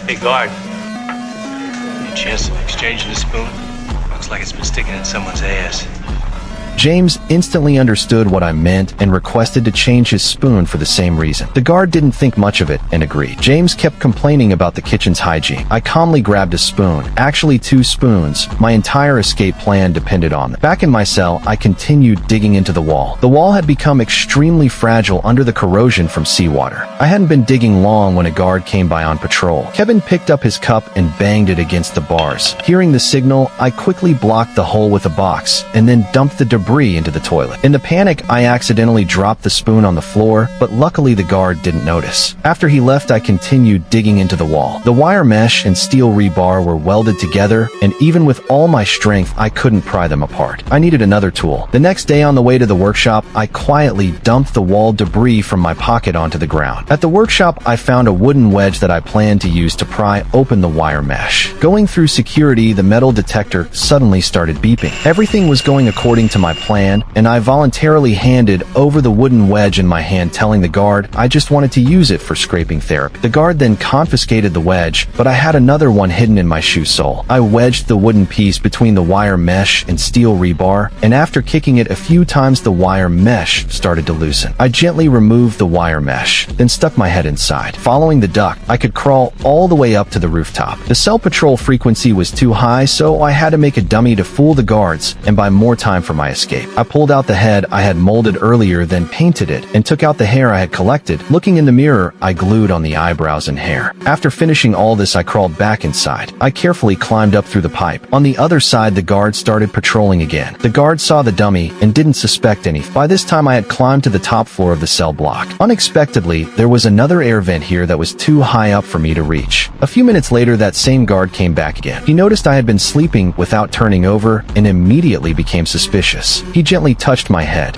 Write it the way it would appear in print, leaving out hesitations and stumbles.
Hey, guard. Any chance of exchanging the spoon? Looks like it's been sticking in someone's ass. James instantly understood what I meant and requested to change his spoon for the same reason. The guard didn't think much of it and agreed. James kept complaining about the kitchen's hygiene. I calmly grabbed a spoon, actually 2 spoons. My entire escape plan depended on them. Back in my cell, I continued digging into the wall. The wall had become extremely fragile under the corrosion from seawater. I hadn't been digging long when a guard came by on patrol. Kevin picked up his cup and banged it against the bars. Hearing the signal, I quickly blocked the hole with a box and then dumped the debris into the toilet. In the panic, I accidentally dropped the spoon on the floor, but luckily the guard didn't notice. After he left, I continued digging into the wall. The wire mesh and steel rebar were welded together, and even with all my strength, I couldn't pry them apart. I needed another tool. The next day on the way to the workshop, I quietly dumped the wall debris from my pocket onto the ground. At the workshop, I found a wooden wedge that I planned to use to pry open the wire mesh. Going through security, the metal detector suddenly started beeping. Everything was going according to my plan, and I voluntarily handed over the wooden wedge in my hand, telling the guard I just wanted to use it for scraping therapy. The guard then confiscated the wedge, but I had another one hidden in my shoe sole. I wedged the wooden piece between the wire mesh and steel rebar, and after kicking it a few times, the wire mesh started to loosen. I gently removed the wire mesh, then stuck my head inside. Following the duct, I could crawl all the way up to the rooftop. The cell patrol frequency was too high, so I had to make a dummy to fool the guards and buy more time for my escape. I pulled out the head I had molded earlier, then painted it, and took out the hair I had collected. Looking in the mirror, I glued on the eyebrows and hair. After finishing all this, I crawled back inside. I carefully climbed up through the pipe. On the other side, the guard started patrolling again. The guard saw the dummy and didn't suspect anything. By this time, I had climbed to the top floor of the cell block. Unexpectedly, there was another air vent here that was too high up for me to reach. A few minutes later, that same guard came back again. He noticed I had been sleeping without turning over and immediately became suspicious. He gently touched my head.